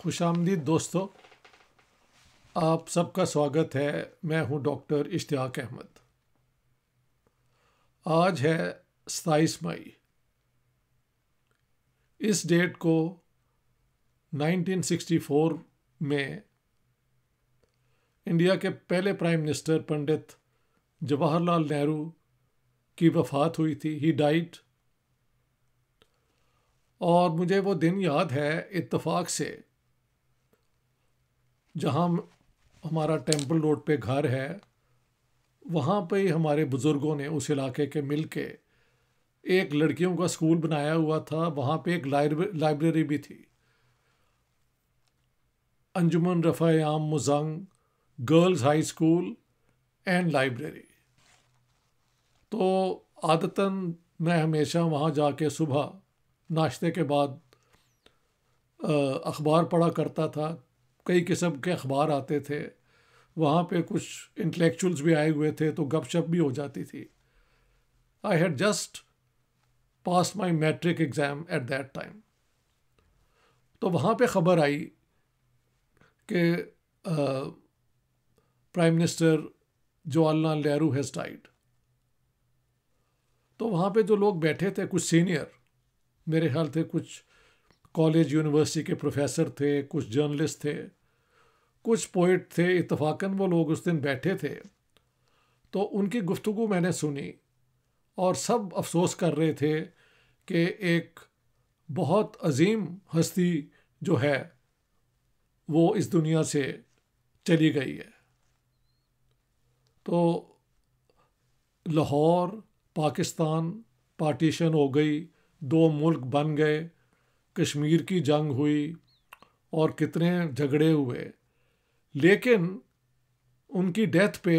खुशामदीद दोस्तों, आप सबका स्वागत है। मैं हूं डॉक्टर इश्तियाक अहमद। आज है 27 मई। इस डेट को 1964 में इंडिया के पहले प्राइम मिनिस्टर पंडित जवाहरलाल नेहरू की वफ़ात हुई थी। He died. और मुझे वो दिन याद है इत्तेफाक से, जहाँ हमारा टेम्पल रोड पे घर है, वहाँ पे ही हमारे बुज़ुर्गों ने उस इलाके के मिल के एक लड़कियों का स्कूल बनाया हुआ था। वहाँ पे एक लाइब्रेरी भी थी, Anjuman Rafa e Aam Muzang girls high school and library. तो आदतन मैं हमेशा वहाँ जाके सुबह नाश्ते के बाद अखबार पढ़ा करता था। कई किस्म के अखबार आते थे। वहाँ पे कुछ इंटेलेक्चुअल्स भी आए हुए थे, तो गपशप भी हो जाती थी। I had just pass my matric exam at that time. तो वहाँ पे ख़बर आई कि prime minister Jawaharlal Nehru has died. तो वहाँ पे जो लोग बैठे थे, कुछ सीनियर, मेरे ख्याल थे कुछ कॉलेज यूनिवर्सिटी के प्रोफेसर थे, कुछ जर्नलिस्ट थे, कुछ पोइट थे। इत्तफाकन वो लोग उस दिन बैठे थे। तो उनकी गुफ्तगू मैंने सुनी और सब अफसोस कर रहे थे कि एक बहुत अजीम हस्ती जो है वो इस दुनिया से चली गई है। तो लाहौर, पाकिस्तान पार्टीशन हो गई, दो मुल्क बन गए, कश्मीर की जंग हुई और कितने झगड़े हुए। लेकिन उनकी डेथ पे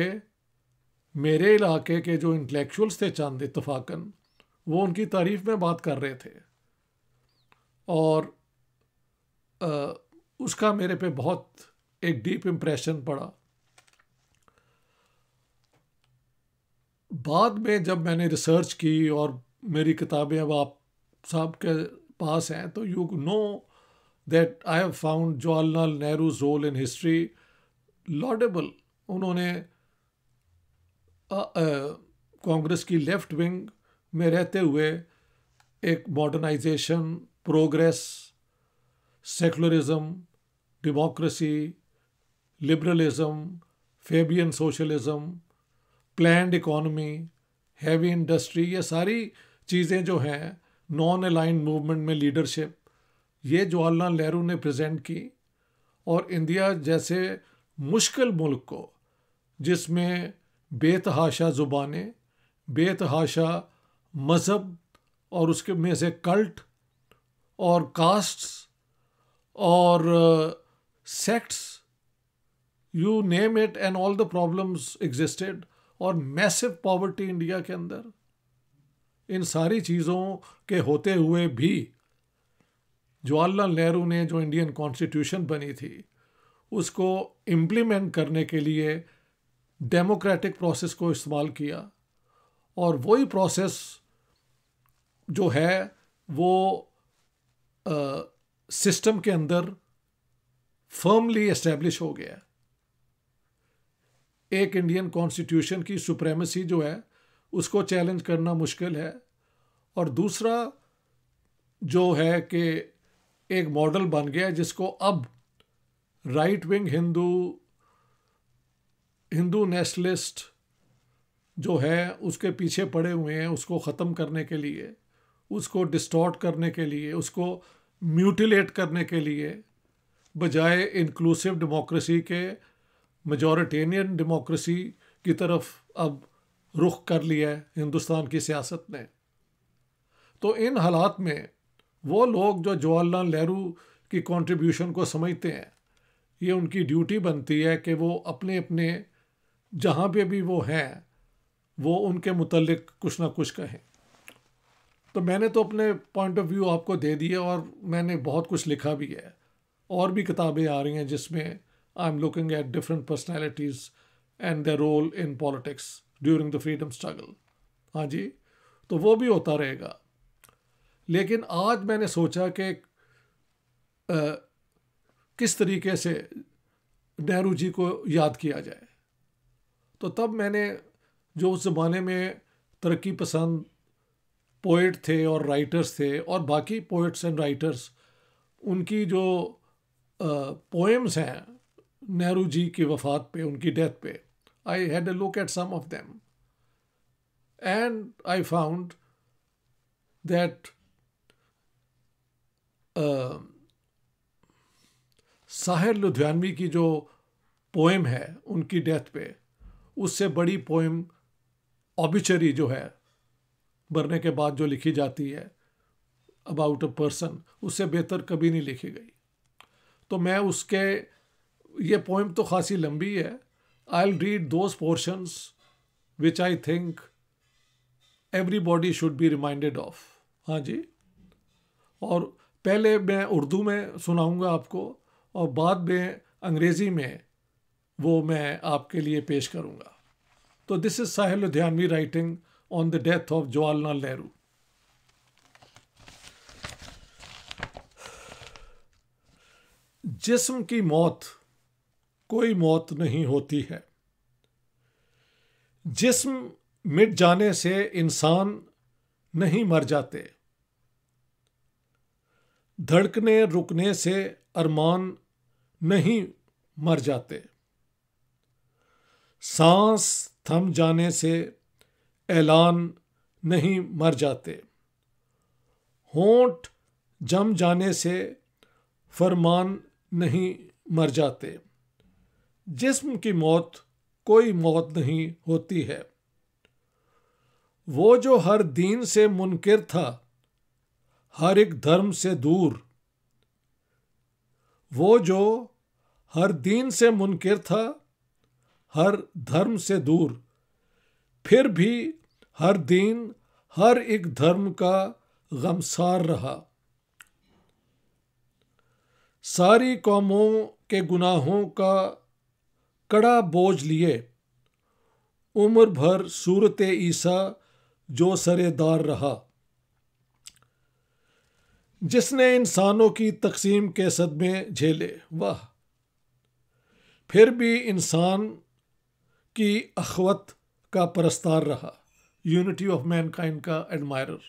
मेरे इलाके के जो इंटेलेक्चुअल्स थे चंद, इत्तफाकन वो उनकी तारीफ में बात कर रहे थे। और उसका मेरे पे बहुत एक डीप इम्प्रेशन पड़ा। बाद में जब मैंने रिसर्च की और मेरी किताबें अब आप साहब के पास हैं, तो you know that I have found Jawaharlal Nehru's role in history laudable. उन्होंने कांग्रेस की लेफ्ट विंग में रहते हुए एक modernisation, progress, secularism, democracy, liberalism, Fabian socialism, planned economy, heavy industry, ये सारी चीज़ें जो हैं, नॉन अलाइंड मूवमेंट में लीडरशिप, ये जवाहरलाल नेहरू ने प्रेजेंट की। और इंडिया जैसे मुश्किल मुल्क को, जिसमें बेतहाशा ज़ुबानें, बेतहाशा मज़हब और उसके में से कल्ट और कास्ट्स और sects, you name it, and all the problems existed, और मैसिव पॉवर्टी इंडिया के अंदर, इन सारी चीज़ों के होते हुए भी जवाहरलाल नेहरू ने जो इंडियन कॉन्स्टिट्यूशन बनी थी उसको इम्प्लीमेंट करने के लिए डेमोक्रेटिक प्रोसेस को इस्तेमाल किया। और वही प्रोसेस जो है वो सिस्टम के अंदर फर्मली एस्टेब्लिश हो गया। एक इंडियन कॉन्स्टिट्यूशन की सुप्रेमेसी जो है उसको चैलेंज करना मुश्किल है। और दूसरा जो है कि एक मॉडल बन गया जिसको अब राइट विंग हिंदू नेशनलिस्ट जो है उसके पीछे पड़े हुए हैं, उसको ख़त्म करने के लिए, उसको डिस्टॉर्ट करने के लिए, उसको म्यूटिलेट करने के लिए, बजाय इंक्लूसिव डेमोक्रेसी के मेजॉरिटेरियन डेमोक्रेसी की तरफ अब रुख कर लिया है हिंदुस्तान की सियासत ने। तो इन हालात में वो लोग जो जवाहरलाल नेहरू की कंट्रीब्यूशन को समझते हैं, ये उनकी ड्यूटी बनती है कि वो अपने अपने जहाँ पे भी वो हैं वो उनके मुतल्लिक कुछ ना कुछ कहें। तो मैंने तो अपने पॉइंट ऑफ व्यू आपको दे दिया और मैंने बहुत कुछ लिखा भी है। और भी किताबें आ रही हैं जिसमें I am looking at different personalities and their role in politics during the freedom struggle. हाँ जी, तो वो भी होता रहेगा। लेकिन आज मैंने सोचा कि किस तरीके से नेहरू जी को याद किया जाए। तो तब मैंने, जो उस ज़माने में तरक्की पसंद पोइट थे और राइटर्स थे और बाकी पोइट्स एंड राइटर्स, उनकी जो पोएम्स हैं नेहरू जी की वफ़ात पे, उनकी डेथ पे, I had a look at some of them and I found that Sahir Ludhianvi की जो पोएम है उनकी डेथ पे, उससे बड़ी पोएम ऑबिचरी जो है मरने के बाद जो लिखी जाती है अबाउट अ पर्सन, उससे बेहतर कभी नहीं लिखी गई। तो मैं उसके, ये पोएम तो खासी लंबी है, I will read those portions which I think everybody should be reminded of. हाँ जी, और पहले मैं उर्दू में सुनाऊंगा आपको और बाद में अंग्रेज़ी में वो मैं आपके लिए पेश करूंगा। तो this is Sahir Ludhianvi writing on the death of Jawaharlal Nehru. जिस्म की मौत कोई मौत नहीं होती है, जिस्म मिट जाने से इंसान नहीं मर जाते, धड़कने रुकने से अरमान नहीं मर जाते, सांस थम जाने से ऐलान नहीं मर जाते, होंठ जम जाने से फरमान नहीं मर जाते, जिस्म की मौत कोई मौत नहीं होती है। वो जो हर दीन से मुनकिर था, हर एक धर्म से दूर, वो जो हर दीन से मुनकिर था, हर धर्म से दूर, फिर भी हर दीन हर एक धर्म का गमसार रहा। सारी कौमों के गुनाहों का कड़ा बोझ लिए, उम्र भर सूरत ईसा जो सरेदार रहा, जिसने इंसानों की तकसीम के सदमे झेले, वाह, फिर भी इंसान की अखवत का परस्तार रहा, यूनिटी ऑफ मैनकाइंड का एडमायरर,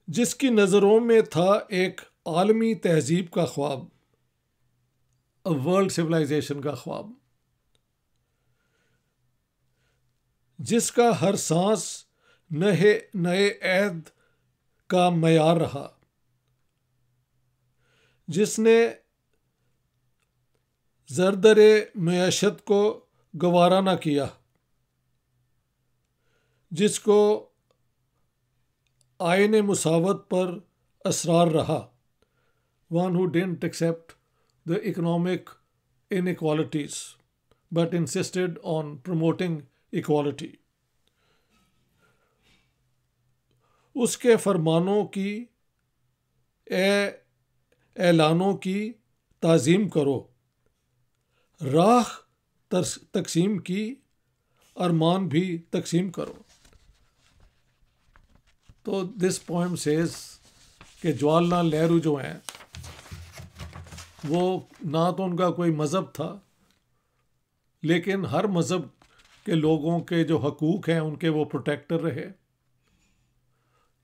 जिसकी नज़रों में था एक आलमी तहजीब का ख्वाब, अ वर्ल्ड सिविलाइजेशन का ख्वाब, जिसका हर सांस नए नए ऐद का मयार रहा, जिसने जरदरे मैशत को गवारा न किया, जिसको आयने मुसावत पर असरार रहा, one who didn't accept the economic inequalities but insisted on promoting equality। उसके फरमानों की ऐलानों की ताज़ीम करो, राह तकसीम की अरमान भी तकसीम करो। तो दिस पोएम सेज कि जवाहरलाल नेहरू जो हैं, वो ना तो उनका कोई मज़हब था, लेकिन हर मज़हब के लोगों के जो हकूक़ हैं उनके वो प्रोटेक्टर रहे,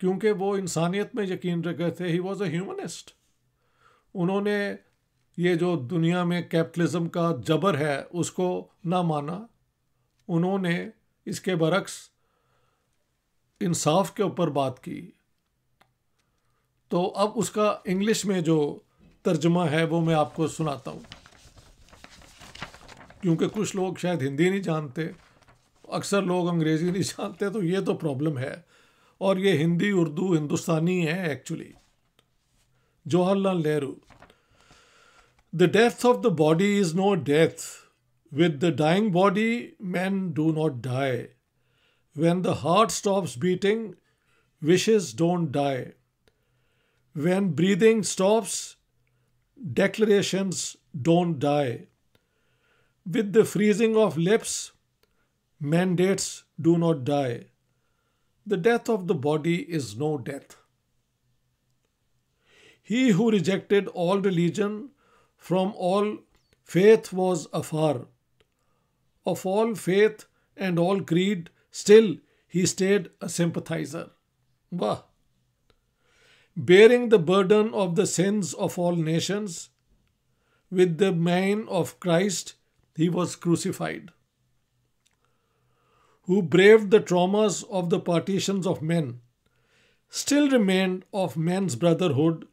क्योंकि वो इंसानियत में यकीन रखते थे। He was a humanist. उन्होंने ये जो दुनिया में कैपिटलिज्म का जबर है उसको ना माना, उन्होंने इसके बरक्स इंसाफ के ऊपर बात की। तो अब उसका इंग्लिश में जो तर्जुमा है वो मैं आपको सुनाता हूँ, क्योंकि कुछ लोग शायद हिंदी नहीं जानते, अक्सर लोग अंग्रेज़ी नहीं जानते, तो ये तो प्रॉब्लम है। और ये हिंदी उर्दू हिंदुस्तानी है actually. Jawaharlal Nehru. The death of the body is no death, with the dying body men do not die, when the heart stops beating wishes don't die, when breathing stops declarations don't die, with the freezing of lips mandates do not die. The death of the body is no death. He who rejected all religion from all faith was afar. Of all faith and all creed, still he stayed a sympathizer. Wah! Bearing the burden of the sins of all nations, with the mien of Christ he was crucified. Who braved the traumas of the partitions of men, still remained of men's brotherhood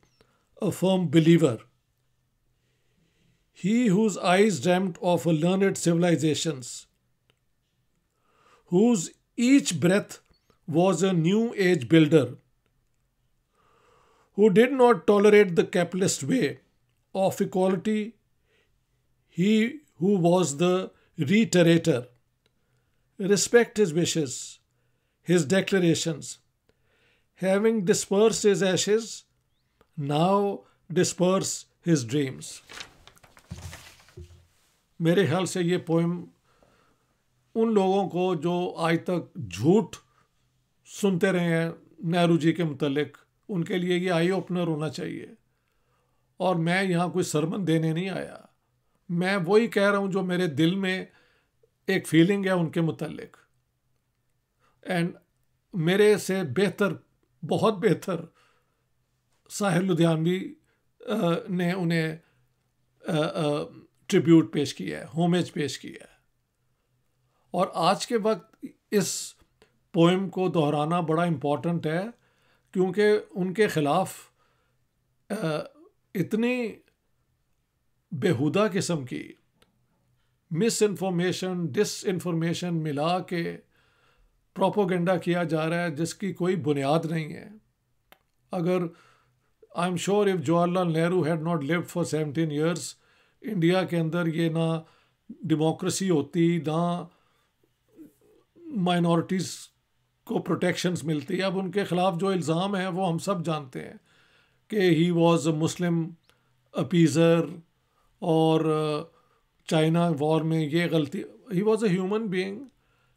a firm believer. He whose eyes dreamt of a learned civilizations, whose each breath was a new age builder, who did not tolerate the capitalist way of equality, he who was the reiterator, respect his wishes, his declarations, having dispersed his ashes, now disperse his dreams. मेरे ख्याल से ये poem उन लोगों को जो आज तक झूठ सुनते रहे हैं नेहरू जी के मुतल्लिक, उनके लिए ये आई ओपनर होना चाहिए। और मैं यहाँ कोई सरमन देने नहीं आया, मैं वही कह रहा हूँ जो मेरे दिल में एक फीलिंग है उनके मुतल्लिक। एंड मेरे से बेहतर, बहुत बेहतर साहिर लुधियानवी ने उन्हें ट्रिब्यूट पेश किया है, होमेज पेश किया है। और आज के वक्त इस पोएम को दोहराना बड़ा इम्पॉर्टेंट है, क्योंकि उनके ख़िलाफ़ इतनी बेहुदा किस्म की मिस इन्फॉर्मेशन, डिस इन्फॉर्मेशन मिला के प्रोपोगेंडा किया जा रहा है जिसकी कोई बुनियाद नहीं है। अगर I am sure if Jawaharlal Nehru had not lived for 17 years, India के अंदर ये ना डेमोक्रेसी होती, ना माइनॉरिटीज़ को प्रोटेक्शंस मिलती। अब उनके ख़िलाफ़ जो इल्ज़ाम है वो हम सब जानते हैं कि ही वॉज अ मुस्लिम अपीज़र, और चाइना वॉर में ये गलती, he was a human being.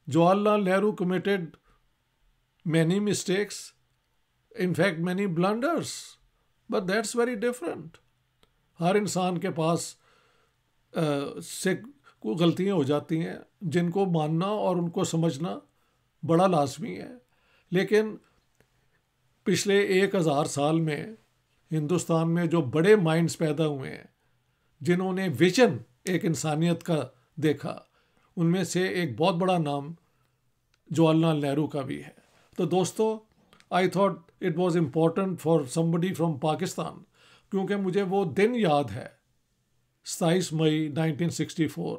Jawaharlal Nehru committed many mistakes, in fact many blunders, but that's very different. हर इंसान के पास से कोई गलतियाँ हो जाती हैं जिनको मानना और उनको समझना बड़ा लाजमी है। लेकिन पिछले 1000 साल में हिंदुस्तान में जो बड़े माइंड्स पैदा हुए हैं, जिन्होंने विजन एक इंसानियत का देखा, उनमें से एक बहुत बड़ा नाम जवाहरलाल नेहरू का भी है। तो दोस्तों, I thought it was important for somebody from Pakistan, क्योंकि मुझे वो दिन याद है 27 मई 1964,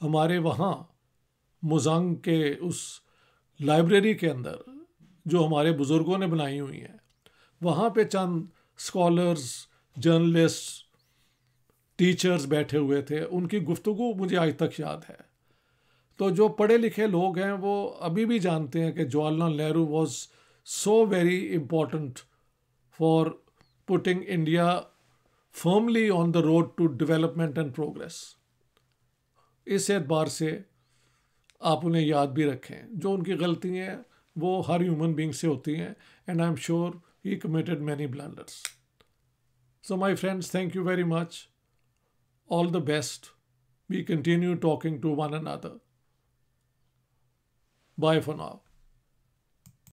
हमारे वहाँ मुजांग के उस लाइब्रेरी के अंदर जो हमारे बुज़ुर्गों ने बनाई हुई है, वहाँ पे चंद स्कॉलर्स, जर्नलिस्ट, टीचर्स बैठे हुए थे। उनकी गुफ्तगू मुझे आज तक याद है। तो जो पढ़े लिखे लोग हैं वो अभी भी जानते हैं कि Jawaharlal Nehru was so very important for putting India firmly on the road to development and progress. इस एतबार से आप उन्हें याद भी रखें। जो उनकी गलतियाँ हैं वो हर ह्यूमन बीइंग से होती हैं, and I'm sure he committed many blunders. So my friends, thank you very much. All the best. We continue talking to one another. Bye for now.